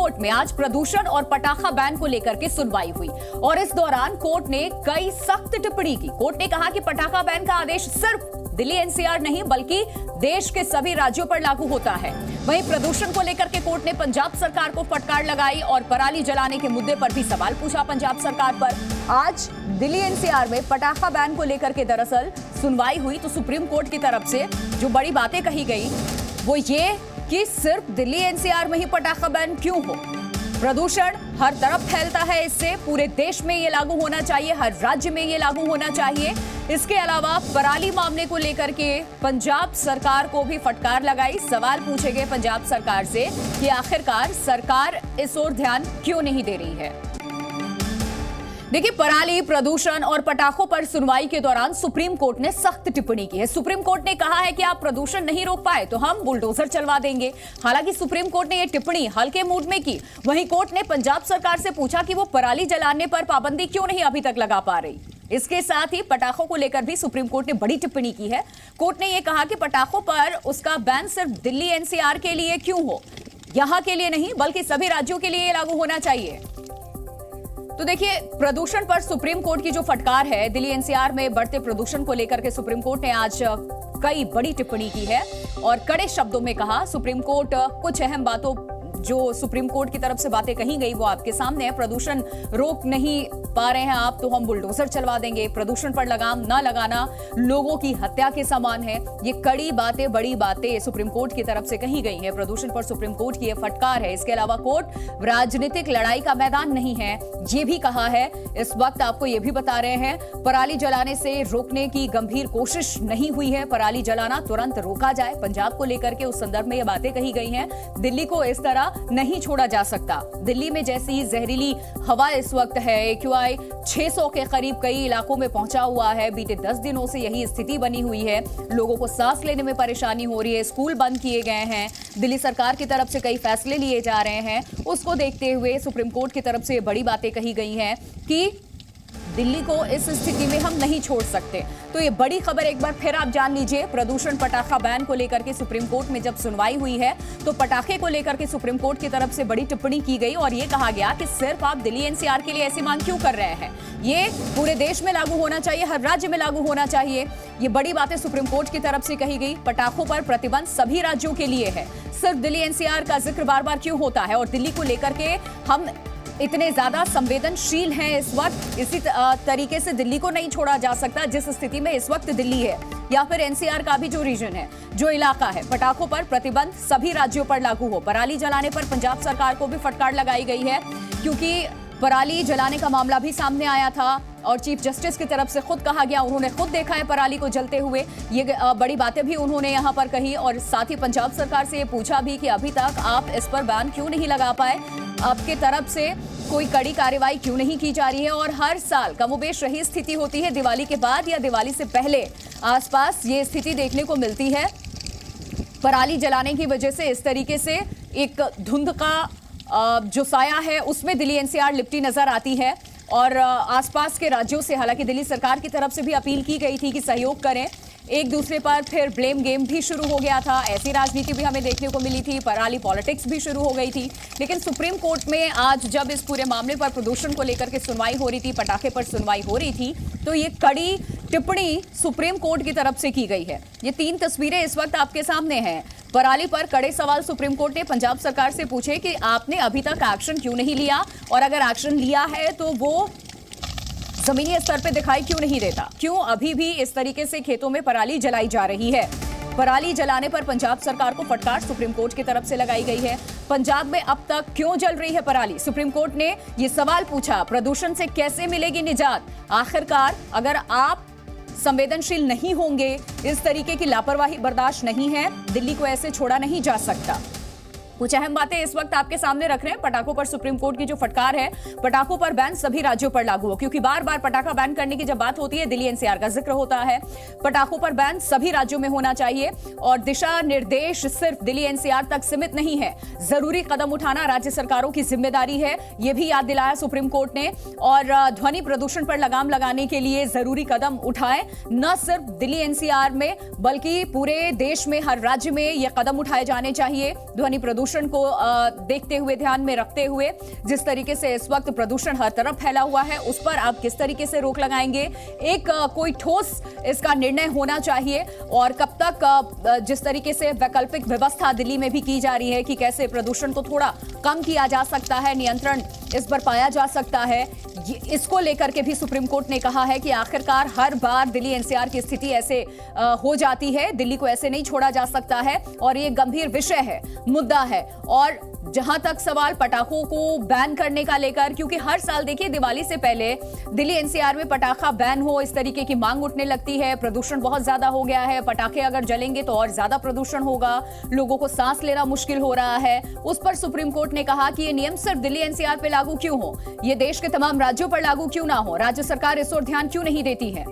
Court में आज प्रदूषण और पटाखा बैन को लेकर के सुनवाई हुई और इस दौरान कोर्ट ने कई सख्त टिप्पणी की। कोर्ट ने कहा कि पटाखा बैन का आदेश सिर्फ दिल्ली एनसीआर नहीं बल्कि देश के सभी राज्यों पर लागू होता है। वहीं प्रदूषण को लेकर के कोर्ट ने पंजाब सरकार को फटकार लगाई और पराली जलाने के मुद्दे पर भी सवाल पूछा पंजाब सरकार पर। आज दिल्ली एनसीआर में पटाखा बैन को लेकर के दरअसल सुनवाई हुई तो सुप्रीम कोर्ट की तरफ से जो बड़ी बातें कही गई वो ये कि सिर्फ दिल्ली एनसीआर में ही पटाखा बैन क्यों हो। प्रदूषण हर तरफ फैलता है, इससे पूरे देश में ये लागू होना चाहिए, हर राज्य में ये लागू होना चाहिए। इसके अलावा पराली मामले को लेकर के पंजाब सरकार को भी फटकार लगाई। सवाल पूछे गए पंजाब सरकार से कि आखिरकार सरकार इस ओर ध्यान क्यों नहीं दे रही है। देखिए, पराली, प्रदूषण और पटाखों पर सुनवाई के दौरान सुप्रीम कोर्ट ने सख्त टिप्पणी की है। सुप्रीम कोर्ट ने कहा है कि आप प्रदूषण नहीं रोक पाए तो हम बुलडोजर चलवा देंगे। हालांकि सुप्रीम कोर्ट ने यह टिप्पणी हल्के मूड में की। वहीं कोर्ट ने पंजाब सरकार से पूछा कि वो पराली जलाने पर पाबंदी क्यों नहीं अभी तक लगा पा रही। इसके साथ ही पटाखों को लेकर भी सुप्रीम कोर्ट ने बड़ी टिप्पणी की है। कोर्ट ने यह कहा कि पटाखों पर उसका बैन सिर्फ दिल्ली एनसीआर के लिए क्यों हो, यहां के लिए नहीं बल्कि सभी राज्यों के लिए लागू होना चाहिए। तो देखिए, प्रदूषण पर सुप्रीम कोर्ट की जो फटकार है, दिल्ली एनसीआर में बढ़ते प्रदूषण को लेकर के सुप्रीम कोर्ट ने आज कई बड़ी टिप्पणी की है और कड़े शब्दों में कहा। सुप्रीम कोर्ट कुछ अहम बातों जो सुप्रीम कोर्ट की तरफ से बातें कही गई वो आपके सामने है। प्रदूषण रोक नहीं पा रहे हैं आप तो हम बुलडोजर चलवा देंगे। प्रदूषण पर लगाम न लगाना लोगों की हत्या के समान है। ये कड़ी बातें, बड़ी बातें सुप्रीम कोर्ट की तरफ से कही गई है। प्रदूषण पर सुप्रीम कोर्ट की यह फटकार है। इसके अलावा कोर्ट राजनीतिक लड़ाई का मैदान नहीं है, ये भी कहा है। इस वक्त आपको ये भी बता रहे हैं, पराली जलाने से रोकने की गंभीर कोशिश नहीं हुई है। पराली जलाना तुरंत रोका जाए। पंजाब को लेकर के उस संदर्भ में ये बातें कही गई हैं। दिल्ली को इस तरह नहीं छोड़ा जा सकता। दिल्ली में जैसी जहरीली हवा इस वक्त है, AQI 600 के करीब कई इलाकों में पहुंचा हुआ है। बीते 10 दिनों से यही स्थिति बनी हुई है। लोगों को सांस लेने में परेशानी हो रही है। स्कूल बंद किए गए हैं। दिल्ली सरकार की तरफ से कई फैसले लिए जा रहे हैं। उसको देखते हुए सुप्रीम कोर्ट की तरफ से बड़ी बातें कही गई हैं कि दिल्ली को इस स्थिति में हम नहीं छोड़ सकते। तो ये बड़ी खबर एक बार फिर आप जान लीजिए। प्रदूषण पटाखा बैन को लेकर के सुप्रीम कोर्ट में जब सुनवाई हुई है तो पटाखे को लेकर के सुप्रीम कोर्ट की तरफ से बड़ी टिप्पणी की गई और ये कहा गया कि सिर्फ आप दिल्ली एनसीआर के लिए ऐसी मांग क्यों कर रहे हैं। ये पूरे देश में लागू होना चाहिए, हर राज्य में लागू होना चाहिए। ये बड़ी बातें सुप्रीम कोर्ट की तरफ से कही गई। पटाखों पर प्रतिबंध सभी राज्यों के लिए है, सिर्फ दिल्ली एनसीआर का जिक्र बार बार क्यों होता है और दिल्ली को लेकर के हम इतने ज्यादा संवेदनशील हैं इस वक्त। इसी तरीके से दिल्ली को नहीं छोड़ा जा सकता जिस स्थिति में इस वक्त दिल्ली है, या फिर एनसीआर का भी जो रीजन है, जो इलाका है। पटाखों पर प्रतिबंध सभी राज्यों पर लागू हो। पराली जलाने पर पंजाब सरकार को भी फटकार लगाई गई है क्योंकि पराली जलाने का मामला भी सामने आया था और चीफ जस्टिस की तरफ से खुद कहा गया, उन्होंने खुद देखा है पराली को जलते हुए। ये बड़ी बातें भी उन्होंने यहाँ पर कही और साथ ही पंजाब सरकार से ये पूछा भी कि अभी तक आप इस पर बैन क्यों नहीं लगा पाए, आपके तरफ से कोई कड़ी कार्रवाई क्यों नहीं की जा रही है। और हर साल कमोबेश रही स्थिति होती है, दिवाली के बाद या दिवाली से पहले आसपास ये स्थिति देखने को मिलती है। पराली जलाने की वजह से इस तरीके से एक धुंध का जो साया है उसमें दिल्ली एनसीआर लिपटी नजर आती है और आसपास के राज्यों से हालांकि दिल्ली सरकार की तरफ से भी अपील की गई थी कि सहयोग करें। एक दूसरे पर फिर ब्लेम गेम भी शुरू हो गया था, ऐसी राजनीति भी हमें देखने को मिली थी, पराली पॉलिटिक्स भी शुरू हो गई थी। लेकिन सुप्रीम कोर्ट में आज जब इस पूरे मामले पर प्रदूषण को लेकर के सुनवाई हो रही थी, पटाखे पर सुनवाई हो रही थी, तो ये कड़ी टिप्पणी सुप्रीम कोर्ट की तरफ से की गई है। ये 3 तस्वीरें इस वक्त आपके सामने हैं। पराली पर कड़े सवाल सुप्रीम कोर्ट ने पंजाब सरकार से पूछे कि आपने अभी तक एक्शन क्यों नहीं लिया और अगर एक्शन लिया है तो वो जमीनी स्तर पे दिखाई क्यों नहीं देता, क्यों अभी भी इस तरीके से खेतों में पराली जलाई जा रही है। पराली जलाने पर पंजाब सरकार को फटकार सुप्रीम कोर्ट की तरफ से लगाई गई है। पंजाब में अब तक क्यों जल रही है पराली, सुप्रीम कोर्ट ने ये सवाल पूछा। प्रदूषण से कैसे मिलेगी निजात, आखिरकार अगर आप संवेदनशील नहीं होंगे, इस तरीके की लापरवाही बर्दाश्त नहीं है, दिल्ली को ऐसे छोड़ा नहीं जा सकता। कुछ अहम बातें इस वक्त आपके सामने रख रहे हैं। पटाखों पर सुप्रीम कोर्ट की जो फटकार है, पटाखों पर बैन सभी राज्यों पर लागू हो, क्योंकि बार बार पटाखा बैन करने की जब बात होती है दिल्ली एनसीआर का जिक्र होता है। पटाखों पर बैन सभी राज्यों में होना चाहिए और दिशा निर्देश सिर्फ दिल्ली एनसीआर तक सीमित नहीं है, जरूरी कदम उठाना राज्य सरकारों की जिम्मेदारी है, यह भी याद दिलाया सुप्रीम कोर्ट ने। और ध्वनि प्रदूषण पर लगाम लगाने के लिए जरूरी कदम उठाए, न सिर्फ दिल्ली एनसीआर में बल्कि पूरे देश में हर राज्य में यह कदम उठाए जाने चाहिए। ध्वनि प्रदूषण प्रदूषण को देखते हुए, ध्यान में रखते हुए, जिस तरीके से इस वक्त प्रदूषण हर तरफ फैला हुआ है, उस पर आप किस तरीके से रोक लगाएंगे? एक कोई ठोस इसका निर्णय होना चाहिए। और कब तक जिस तरीके से वैकल्पिक व्यवस्था दिल्ली में भी की जा रही है कि कैसे प्रदूषण को थोड़ा कम किया जा सकता है, नियंत्रण इस पर पाया जा सकता है, इसको लेकर के भी सुप्रीम कोर्ट ने कहा है कि आखिरकार हर बार दिल्ली एनसीआर की स्थिति ऐसे हो जाती है, दिल्ली को ऐसे नहीं छोड़ा जा सकता है और ये गंभीर विषय है, मुद्दा है। और जहां तक सवाल पटाखों को बैन करने का लेकर, क्योंकि हर साल देखिए दिवाली से पहले दिल्ली एनसीआर में पटाखा बैन हो, इस तरीके की मांग उठने लगती है, प्रदूषण बहुत ज्यादा हो गया है, पटाखे अगर जलेंगे तो और ज्यादा प्रदूषण होगा, लोगों को सांस लेना मुश्किल हो रहा है। उस पर सुप्रीम कोर्ट ने कहा कि ये नियम सिर्फ दिल्ली एनसीआर पे लागू क्यों हो, ये देश के तमाम राज्यों पर लागू क्यों ना हो, राज्य सरकार इस ओर ध्यान क्यों नहीं देती है?